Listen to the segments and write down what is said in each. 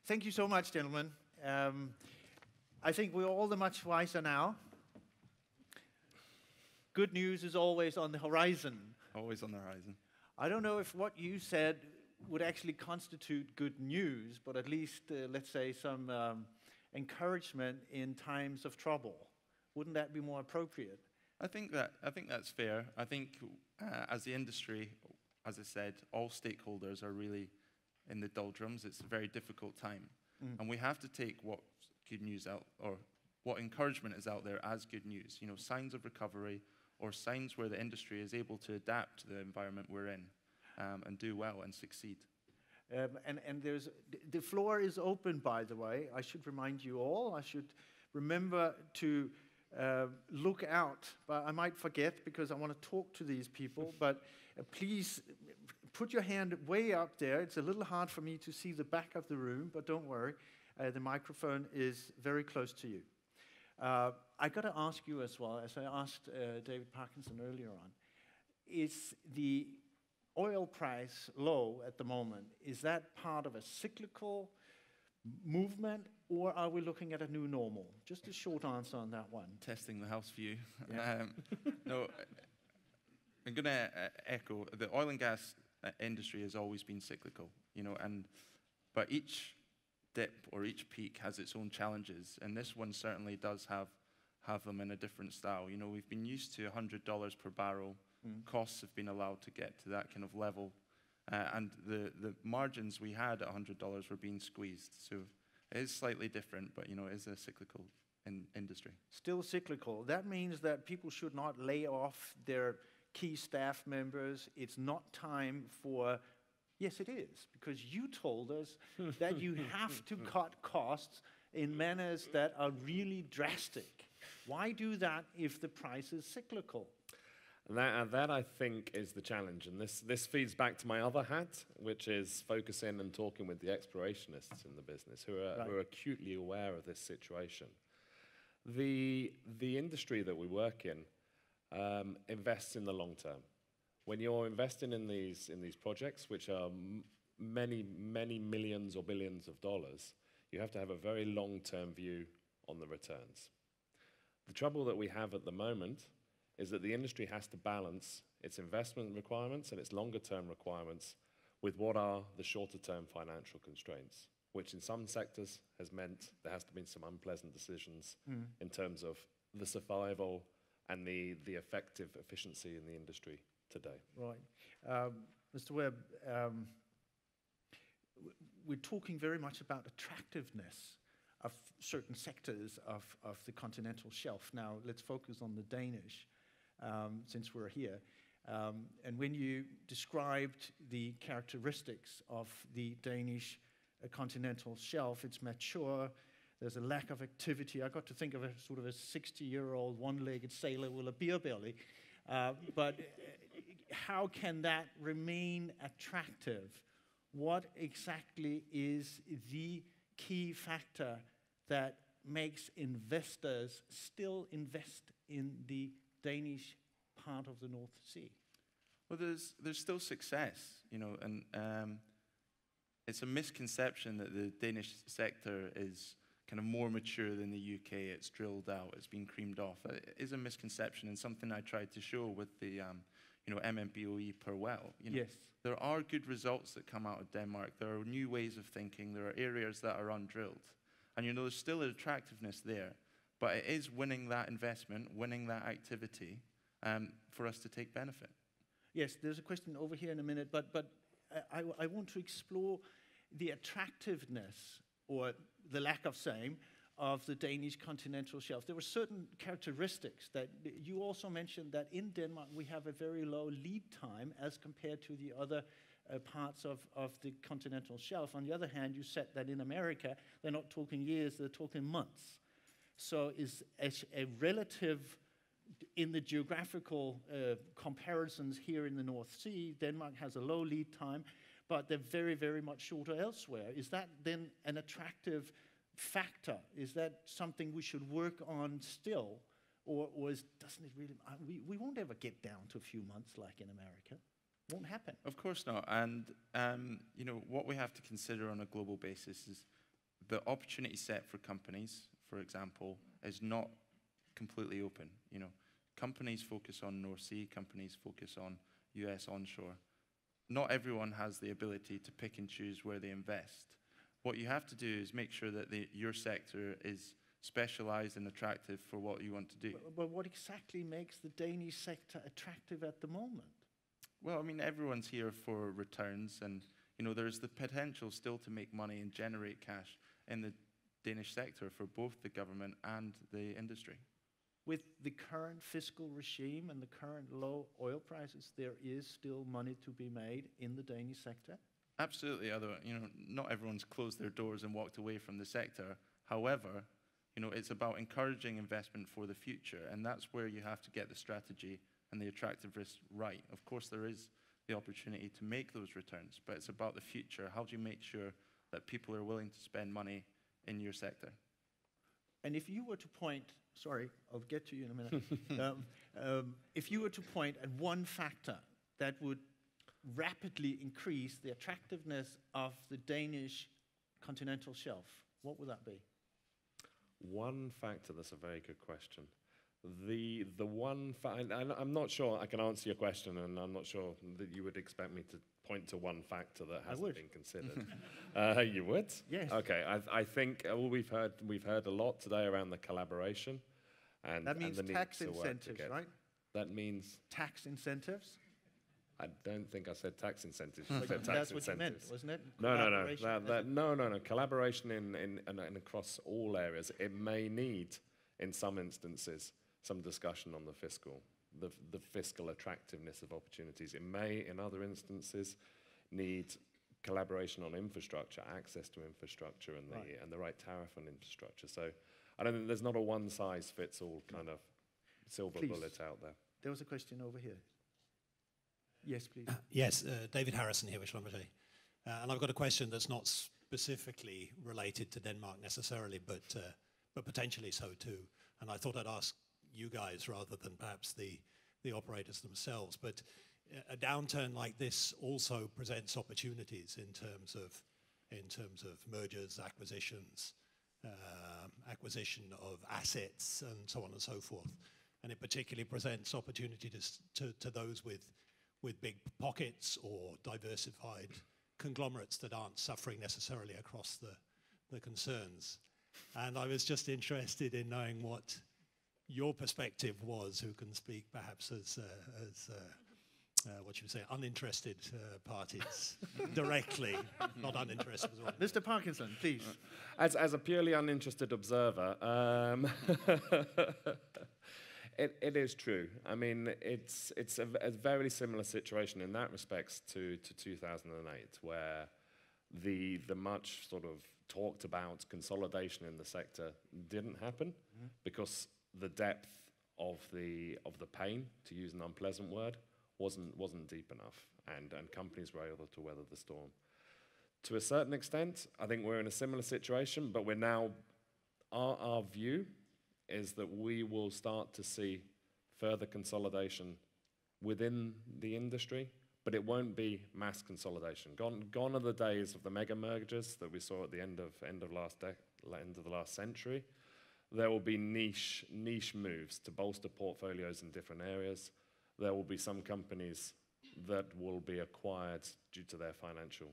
Thank you so much, gentlemen. I think we're all the much wiser now. Good news is always on the horizon. Always on the horizon. I don't know if what you said would actually constitute good news, but at least, let's say, some encouragement in times of trouble. Wouldn't that be more appropriate? I think that's fair. I think as the industry, as I said, all stakeholders are really in the doldrums. It's a very difficult time. And we have to take what good news out, or what encouragement is out there as good news. You know, signs of recovery or signs where the industry is able to adapt to the environment we're in and do well and succeed. And there's, the floor is open, by the way. I should remind you all. I should remember to look out, but I might forget because I want to talk to these people. But please put your hand way up there. It's a little hard for me to see the back of the room, but don't worry. The microphone is very close to you. I got to ask you as well, as I asked David Parkinson earlier on, is the oil price low at the moment, is that part of a cyclical movement, or are we looking at a new normal? Just a short answer on that one. Testing the house view. Yeah. No, I'm going to echo, the oil and gas industry has always been cyclical, you know, but each dip or each peak has its own challenges, and this one certainly does have them in a different style. You know, we've been used to $100 per barrel. Costs have been allowed to get to that kind of level, and the margins we had at $100 were being squeezed. So it is slightly different, but you know, it is a cyclical industry. Still cyclical. That means that people should not lay off their key staff members. It's not time for. Yes, it is, because you told us that you have to cut costs in manners that are really drastic. Why do that if the price is cyclical? That I think is the challenge, and this feeds back to my other hat, which is focusing and talking with the explorationists in the business who are acutely aware of this situation. The industry that we work in invests in the long term. When you're investing in these projects, which are many millions or billions of dollars, you have to have a very long-term view on the returns. The trouble that we have at the moment is that the industry has to balance its investment requirements and its longer-term requirements with what are the shorter-term financial constraints, which in some sectors has meant there has to be some unpleasant decisions in terms of the survival and the effective efficiency in the industry today. Right. Mr. Webb, we're talking very much about attractiveness of certain sectors of the continental shelf. Now, let's focus on the Danish, since we're here. And when you described the characteristics of the Danish continental shelf, it's mature, there's a lack of activity. I got to think of a sort of a 60-year-old one-legged sailor with a beer belly. But how can that remain attractive? What exactly is the key factor that makes investors still invest in the Danish part of the North Sea? Well, there's still success, you know, and it's a misconception that the Danish sector is kind of more mature than the UK. It's drilled out, it's been creamed off. It is a misconception, and something I tried to show with the MMBOE per well. You know, yes. There are good results that come out of Denmark. There are new ways of thinking. There are areas that are undrilled. And you know, there's still an attractiveness there. But it is winning that investment, winning that activity for us to take benefit. Yes, there's a question over here in a minute, but I want to explore the attractiveness, or the lack of same, of the Danish continental shelf. There were certain characteristics that you also mentioned, that in Denmark we have a very low lead time as compared to the other parts of the continental shelf. On the other hand, you said that in America they're not talking years, they're talking months. So is a relative, in the geographical comparisons here in the North Sea, Denmark has a low lead time, but they're very, very much shorter elsewhere. Is that then an attractive factor? Is that something we should work on still? Or doesn't it really, we won't ever get down to a few months like in America. Won't happen. Of course not. And, you know, what we have to consider on a global basis is the opportunity set for companies, for example, is not completely open. You know, companies focus on North Sea, companies focus on US onshore. Not everyone has the ability to pick and choose where they invest. What you have to do is make sure that your sector is specialized and attractive for what you want to do. But what exactly makes the Danish sector attractive at the moment? Well, I mean, everyone's here for returns, and you know, there's the potential still to make money and generate cash in the Danish sector for both the government and the industry. With the current fiscal regime and the current low oil prices, there is still money to be made in the Danish sector? Absolutely. You know, not everyone's closed their doors and walked away from the sector. However, you know, it's about encouraging investment for the future, and that's where you have to get the strategy and the attractiveness right. Of course, there is the opportunity to make those returns, but it's about the future. How do you make sure that people are willing to spend money in your sector? And if you were to point, sorry, I'll get to you in a minute. If you were to point at one factor that would rapidly increase the attractiveness of the Danish continental shelf, what would that be? One factor, that's a very good question. The one I'm not sure I can answer your question, and I'm not sure that you would expect me to point to one factor that hasn't been considered. You would? Yes. Okay. I think we've heard a lot today around the collaboration, and that means and the tax need to work incentives, together. right? That means Tax incentives. I don't think I said tax incentives. You said tax That's what incentives. you meant, wasn't it? No. Collaboration. No. Collaboration in across all areas. It may need, in some instances, some discussion on the fiscal attractiveness of opportunities. It may, in other instances, need collaboration on infrastructure, access to infrastructure, and the right tariff on infrastructure. So I don't think there's not a one-size-fits-all kind of silver bullet out there. There was a question over here. Yes, please. Yes, David Harrison here with Schlumberger. And I've got a question that's not specifically related to Denmark necessarily, but potentially so too. And I thought I'd ask you guys rather than perhaps the operators themselves. But a downturn like this also presents opportunities in terms of mergers, acquisitions, acquisition of assets, and so on and so forth. And it particularly presents opportunities to those with big pockets or diversified conglomerates that aren't suffering necessarily across the concerns. And I was just interested in knowing what your perspective was, who can speak perhaps as what you say, uninterested parties directly, not uninterested as well. Mr. Parkinson, please. As a purely uninterested observer, it is true. I mean, it's a very similar situation in that respect to 2008, where the much sort of talked about consolidation in the sector didn't happen because the depth of the pain, to use an unpleasant word, wasn't deep enough, and companies were able to weather the storm. To a certain extent, I think we're in a similar situation, but we're now, our view is that we will start to see further consolidation within the industry, but it won't be mass consolidation. Gone are the days of the mega mergers that we saw at the end of the last century. There will be niche moves to bolster portfolios in different areas. There will be some companies that will be acquired due to their financial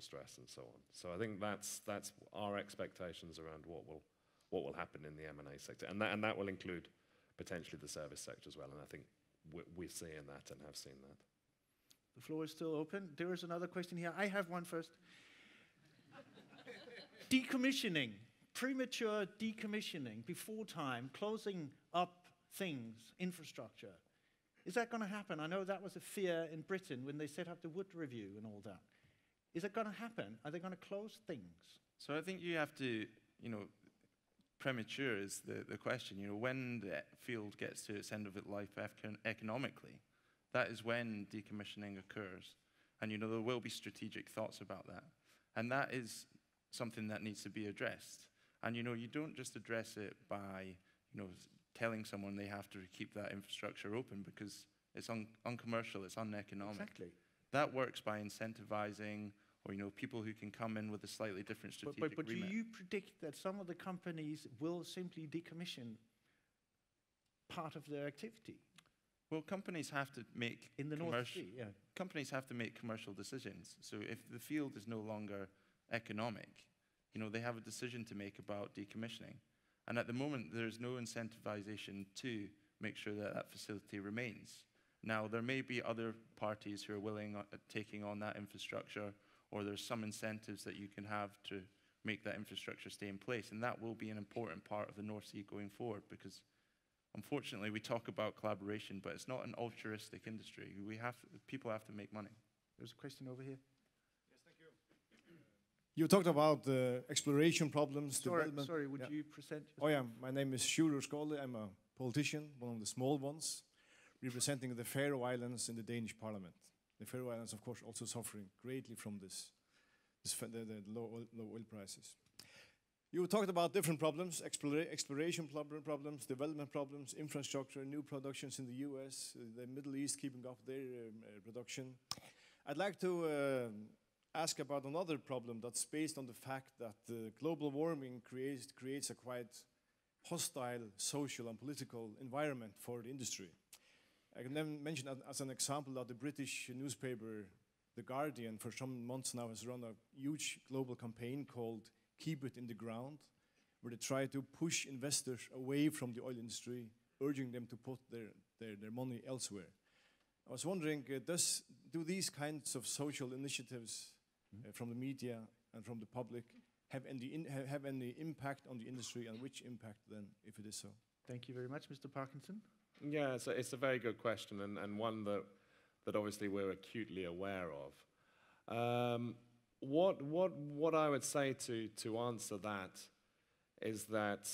stress and so on. So I think that's our expectations around what will happen in the M&A sector, and that will include potentially the service sector as well. And I think we're seeing that and have seen that. The floor is still open. There is another question here. I have one first. Decommissioning, premature decommissioning before time, closing up things, infrastructure. Is that going to happen? I know that was a fear in Britain when they set up the Wood Review and all that. Is it going to happen? Are they going to close things? So I think you have to, premature is the question. When the field gets to its end of its life economically, that is when decommissioning occurs. And, there will be strategic thoughts about that. And that is something that needs to be addressed. And, you don't just address it by, telling someone they have to keep that infrastructure open because it's uncommercial, it's uneconomic. Exactly. That works by incentivizing or people who can come in with a slightly different strategic But do remit. you predict that some of the companies will simply decommission part of their activity Well, companies have to make in the North Sea? Yeah. companies have to make commercial decisions. So if the field is no longer economic, they have a decision to make about decommissioning. And at the moment, there's no incentivization to make sure that that facility remains. Now, there may be other parties who are willing taking on that infrastructure, or there's some incentives that you can have to make that infrastructure stay in place. And that will be an important part of the North Sea going forward, because unfortunately, we talk about collaboration, but it's not an altruistic industry. People have to make money. There's a question over here. You talked about exploration problems, development. Sorry, would you present yourself? Oh yeah, my name is Sjur Skåle. I'm a politician, one of the small ones, representing the Faroe Islands in the Danish parliament. The Faroe Islands, of course, also suffering greatly from the low oil prices. You talked about different problems, exploration problems, development problems, infrastructure, new productions in the US, the Middle East keeping up their production. I'd like to ask about another problem that's based on the fact that global warming creates a quite hostile social and political environment for the industry. I can then mention as an example that the British newspaper The Guardian for some months now has run a huge global campaign called Keep It in the Ground, where they try to push investors away from the oil industry, urging them to put their money elsewhere. I was wondering, do these kinds of social initiatives from the media and from the public have any impact on the industry, and which impact then, if it is so? Thank you very much, Mr. Parkinson. Yeah, it's a very good question, and one that obviously we're acutely aware of. What I would say to answer that is that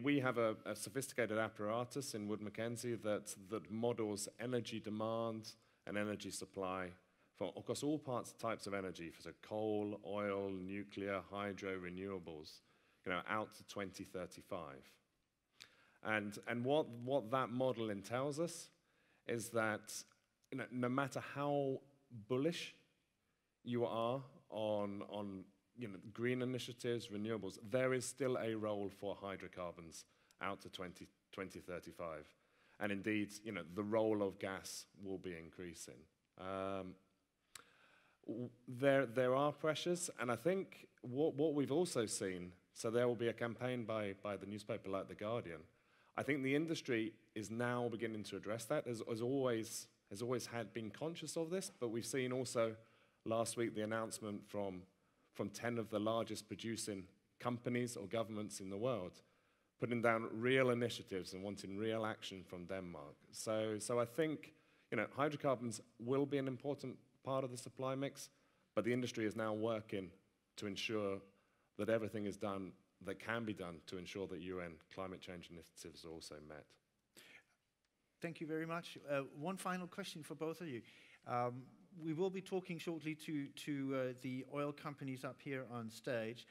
we have a sophisticated apparatus in Wood Mackenzie that models energy demand and energy supply for, of course, all types of energy, so coal, oil, nuclear, hydro, renewables, out to 2035. And what that model entails us is that no matter how bullish you are on green initiatives, renewables, there is still a role for hydrocarbons out to 2035. And indeed, the role of gas will be increasing. There are pressures, and I think what we've also seen, so there will be a campaign by the newspaper like The Guardian. I think the industry is now beginning to address that, has always been conscious of this, but we've seen also last week the announcement from 10 of the largest producing companies or governments in the world, putting down real initiatives and wanting real action from Denmark. So I think hydrocarbons will be an important part of the supply mix, but the industry is now working to ensure that everything is done that can be done to ensure that UN climate change initiatives are also met. Thank you very much. One final question for both of you. We will be talking shortly to the oil companies up here on stage.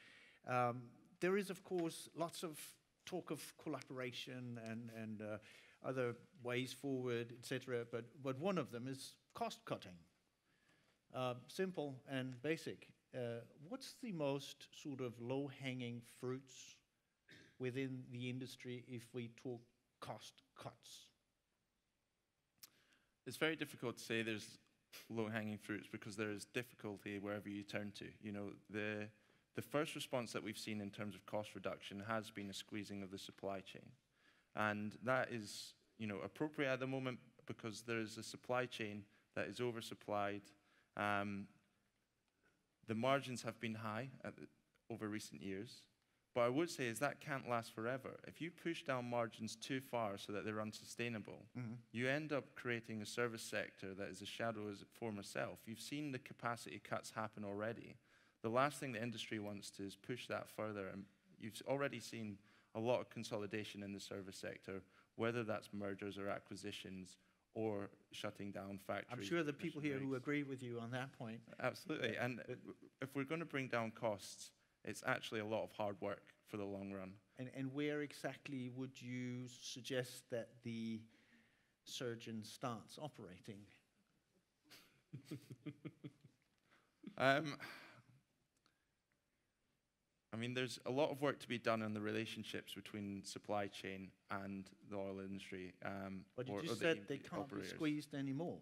There is, of course, lots of talk of collaboration and other ways forward, etc. But one of them is cost cutting. Simple and basic. What's the most sort of low-hanging fruits within the industry if we talk cost cuts? It's very difficult to say there's low-hanging fruits because there is difficulty wherever you turn to. The first response that we've seen in terms of cost reduction has been a squeezing of the supply chain. And that is, appropriate at the moment because there is a supply chain that is oversupplied. The margins have been high over recent years. But I would say is that can't last forever. If you push down margins too far so that they're unsustainable, you end up creating a service sector that is a shadow of its former self. You've seen the capacity cuts happen already. The last thing the industry wants to is push that further. And you've already seen a lot of consolidation in the service sector, whether that's mergers or acquisitions or shutting down factories. I'm sure the people here who agree with you on that point. Absolutely. And if we're going to bring down costs, it's actually a lot of hard work for the long run. And where exactly would you suggest that the surgeon starts operating? I mean, there's a lot of work to be done on the relationships between supply chain and the oil industry. But you or just the said they can't be operators. squeezed anymore.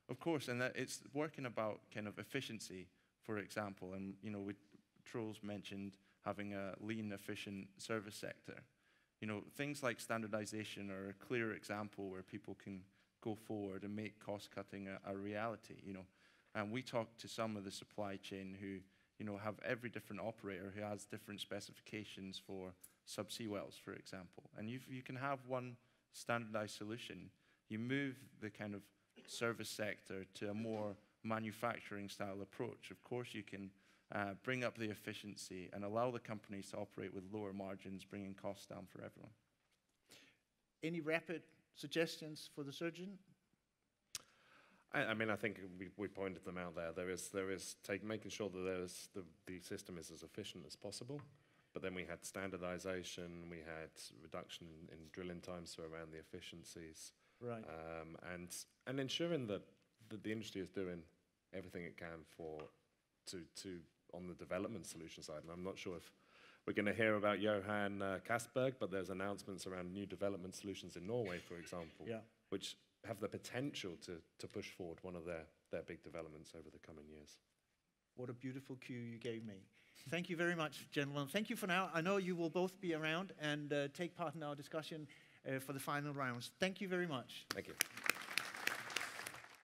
Of course, and that it's working about kind of efficiency, for example. And, you know, Troels mentioned having a lean, efficient service sector. You know, things like standardization are a clear example where people can go forward and make cost cutting a reality, you know. And we talked to some of the supply chain who, you know, have every different operator who has different specifications for subsea wells, for example. And you can have one standardized solution. You move the kind of service sector to a more manufacturing style approach. Of course, you can bring up the efficiency and allow the companies to operate with lower margins, bringing costs down for everyone. Any rapid suggestions for the surgeon? I mean, I think we pointed them out there. There is making sure that the system is as efficient as possible. But then we had standardization, we had reduction in drilling times, so around the efficiencies. Right. And ensuring that the industry is doing everything it can on the development solution side. And I'm not sure if we're going to hear about Johan Castberg, but there's announcements around new development solutions in Norway, for example, which have the potential to push forward one of their big developments over the coming years. What a beautiful cue you gave me. Thank you very much, gentlemen. Thank you for now. I know you will both be around and take part in our discussion for the final rounds. Thank you very much. Thank you.